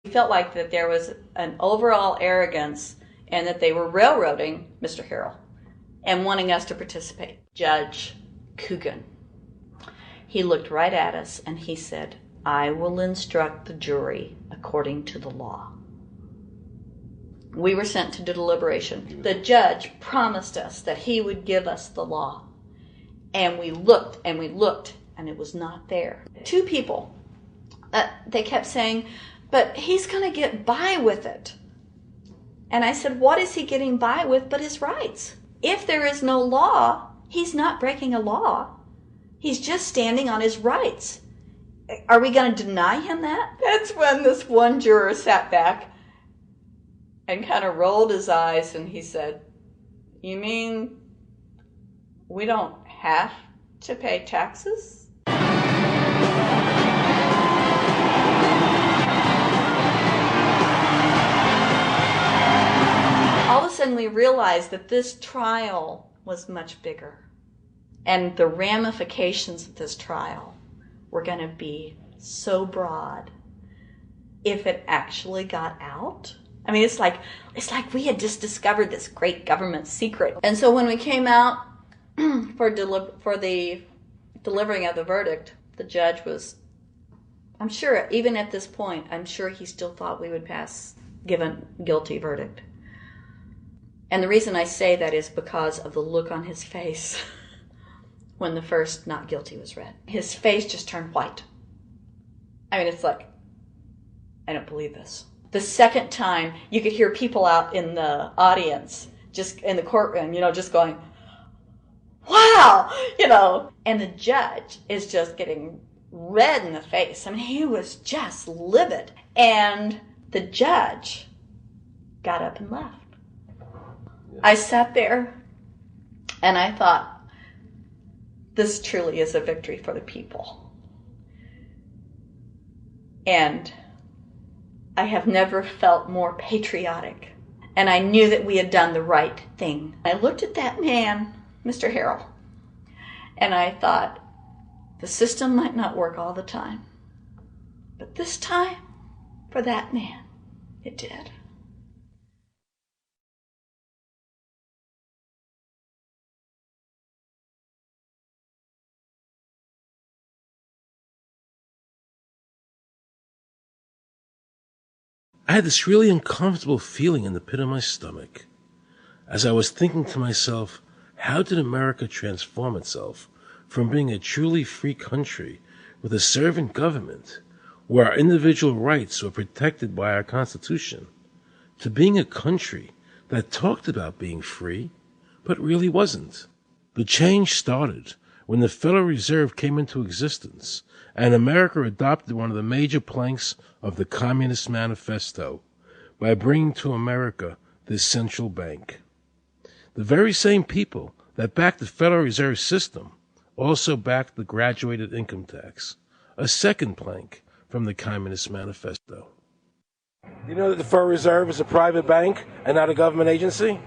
He felt like that there was an overall arrogance and that they were railroading Mr. Harrell and wanting us to participate. Judge Coogan, he looked right at us and he said, "I will instruct the jury according to the law." We were sent to deliberation. The judge promised us that he would give us the law. And we looked and we looked and it was not there. Two people, they kept saying, "But he's going to get by with it." And I said, what is he getting by with but his rights? If there is no law, he's not breaking a law. He's just standing on his rights. Are we going to deny him that? That's when this one juror sat back and kind of rolled his eyes and he said, "You mean we don't have to pay taxes?" All of a sudden we realized that this trial was much bigger. And the ramifications of this trial were going to be so broad if it actually got out. I mean, it's like we had just discovered this great government secret. And so when we came out for the delivering of the verdict, the judge was, I'm sure, even at this point, I'm sure he still thought we would give a guilty verdict. And the reason I say that is because of the look on his face when the first not guilty was read. His face just turned white. I mean, it's like, I don't believe this. The second time, you could hear people out in the audience, just in the courtroom, just going, "Wow!" And the judge is just getting red in the face. I mean, he was just livid. And the judge got up and left. I sat there and I thought, this truly is a victory for the people. And I have never felt more patriotic. And I knew that we had done the right thing. I looked at that man, Mr. Harrell, and I thought, the system might not work all the time, but this time, for that man, it did. I had this really uncomfortable feeling in the pit of my stomach as I was thinking to myself, how did America transform itself from being a truly free country with a servant government where our individual rights were protected by our Constitution to being a country that talked about being free but really wasn't? The change started when the Federal Reserve came into existence and America adopted one of the major planks of the Communist Manifesto by bringing to America this central bank. The very same people that backed the Federal Reserve System also backed the graduated income tax, a second plank from the Communist Manifesto. You know that the Federal Reserve is a private bank and not a government agency?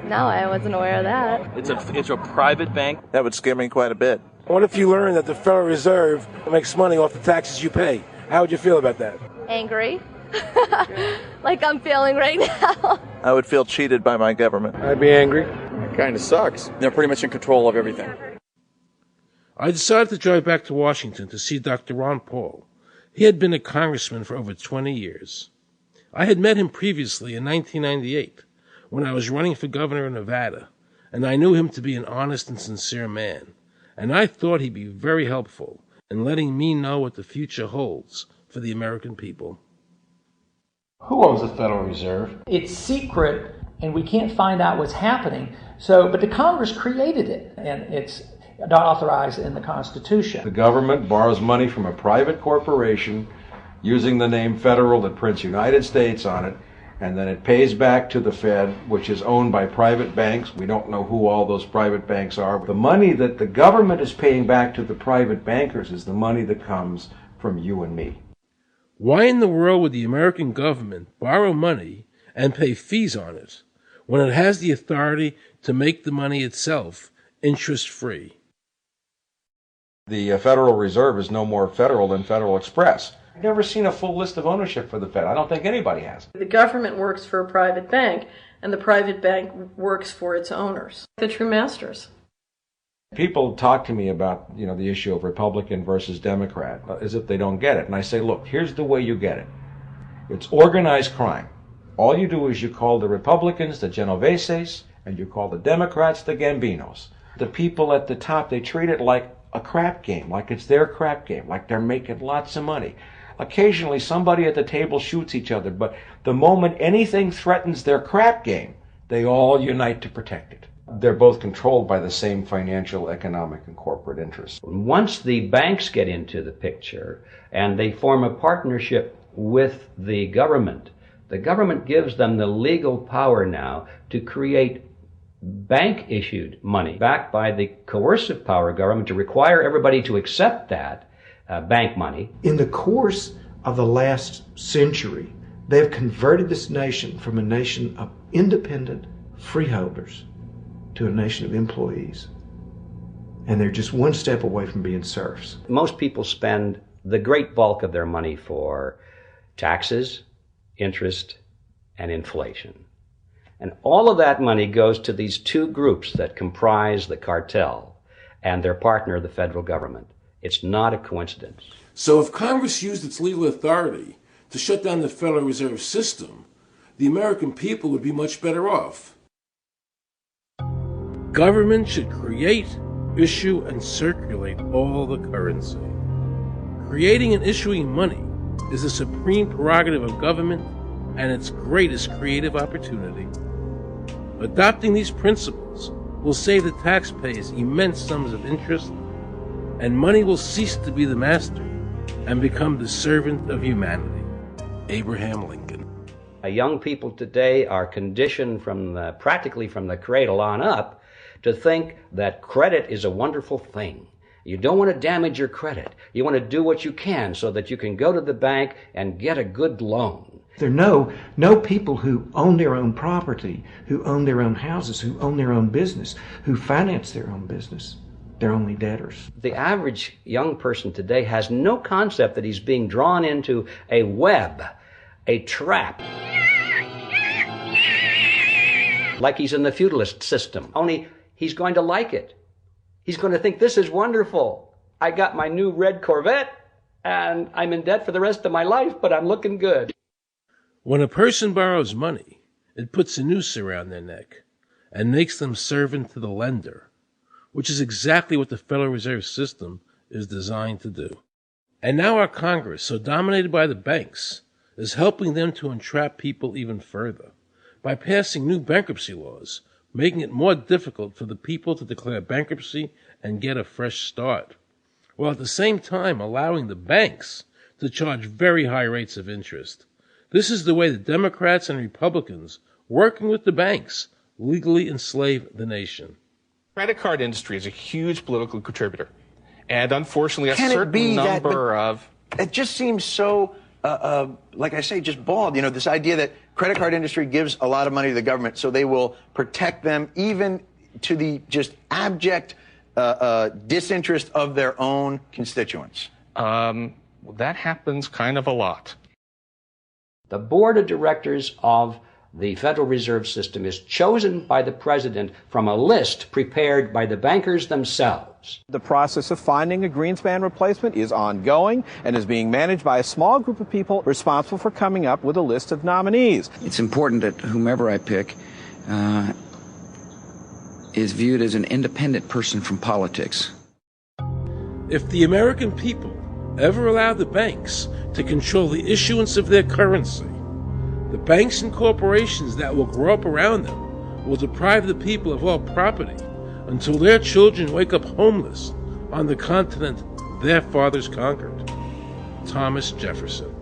No, I wasn't aware of that. It's a private bank. That would scare me quite a bit. What if you learn that the Federal Reserve makes money off the taxes you pay? How would you feel about that? Angry. Like I'm feeling right now. I would feel cheated by my government. I'd be angry. It kind of sucks. They're pretty much in control of everything. I decided to drive back to Washington to see Dr. Ron Paul. He had been a congressman for over 20 years. I had met him previously in 1998 when I was running for governor of Nevada, and I knew him to be an honest and sincere man, and I thought he'd be very helpful in letting me know what the future holds for the American people. Who owns the Federal Reserve? It's secret, and we can't find out what's happening. But the Congress created it, and it's not authorized in the Constitution. The government borrows money from a private corporation using the name Federal that prints United States on it, and then it pays back to the Fed, which is owned by private banks. We don't know who all those private banks are. The money that the government is paying back to the private bankers is the money that comes from you and me. Why in the world would the American government borrow money and pay fees on it when it has the authority to make the money itself interest-free? The Federal Reserve is no more federal than Federal Express. I've never seen a full list of ownership for the Fed. I don't think anybody has. The government works for a private bank, and the private bank works for its owners, the true masters. People talk to me about, the issue of Republican versus Democrat as if they don't get it. And I say, look, here's the way you get it. It's organized crime. All you do is you call the Republicans the Genoveses, and you call the Democrats the Gambinos. The people at the top, they treat it like a crap game, like it's their crap game, like they're making lots of money. Occasionally somebody at the table shoots each other, but the moment anything threatens their crap game, they all unite to protect it. They're both controlled by the same financial, economic, and corporate interests. Once the banks get into the picture and they form a partnership with the government gives them the legal power now to create bank-issued money backed by the coercive power of government to require everybody to accept that bank money. In the course of the last century, they have converted this nation from a nation of independent freeholders to a nation of employees. And they're just one step away from being serfs. Most people spend the great bulk of their money for taxes, interest, and inflation. And all of that money goes to these two groups that comprise the cartel and their partner, the federal government. It's not a coincidence. So if Congress used its legal authority to shut down the Federal Reserve System, the American people would be much better off. Government should create, issue, and circulate all the currency. Creating and issuing money is the supreme prerogative of government and its greatest creative opportunity. Adopting these principles will save the taxpayers immense sums of interest, and money will cease to be the master and become the servant of humanity. Abraham Lincoln. Young people today are conditioned practically from the cradle on up to think that credit is a wonderful thing. You don't want to damage your credit. You want to do what you can so that you can go to the bank and get a good loan. There are no people who own their own property, who own their own houses, who own their own business, who finance their own business. They're only debtors. The average young person today has no concept that he's being drawn into a web, a trap. Like he's in the feudalist system, only he's going to like it. He's going to think, this is wonderful. I got my new red Corvette, and I'm in debt for the rest of my life, but I'm looking good. When a person borrows money, it puts a noose around their neck and makes them servant to the lender, which is exactly what the Federal Reserve System is designed to do. And now our Congress, so dominated by the banks, is helping them to entrap people even further by passing new bankruptcy laws, making it more difficult for the people to declare bankruptcy and get a fresh start, while at the same time allowing the banks to charge very high rates of interest. This is the way the Democrats and Republicans, working with the banks, legally enslave the nation. Credit card industry is a huge political contributor, and unfortunately a certain number of... It just seems so, like I say, just bald. This idea that credit card industry gives a lot of money to the government so they will protect them even to the just abject disinterest of their own constituents. That happens kind of a lot. The board of directors of the Federal Reserve System is chosen by the president from a list prepared by the bankers themselves. The process of finding a Greenspan replacement is ongoing and is being managed by a small group of people responsible for coming up with a list of nominees. It's important that whomever I pick is viewed as an independent person from politics. If the American people ever allow the banks to control the issuance of their currency, the banks and corporations that will grow up around them will deprive the people of all property until their children wake up homeless on the continent their fathers conquered. Thomas Jefferson.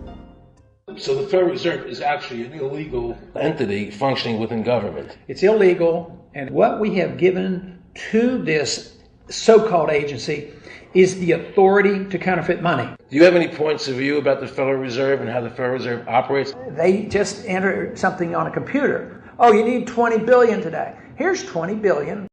So the Federal Reserve is actually an illegal entity functioning within government. It's illegal, and what we have given to this so-called agency is the authority to counterfeit money. Do you have any points of view about the Federal Reserve and how the Federal Reserve operates? They just enter something on a computer. Oh, you need 20 billion today. Here's 20 billion.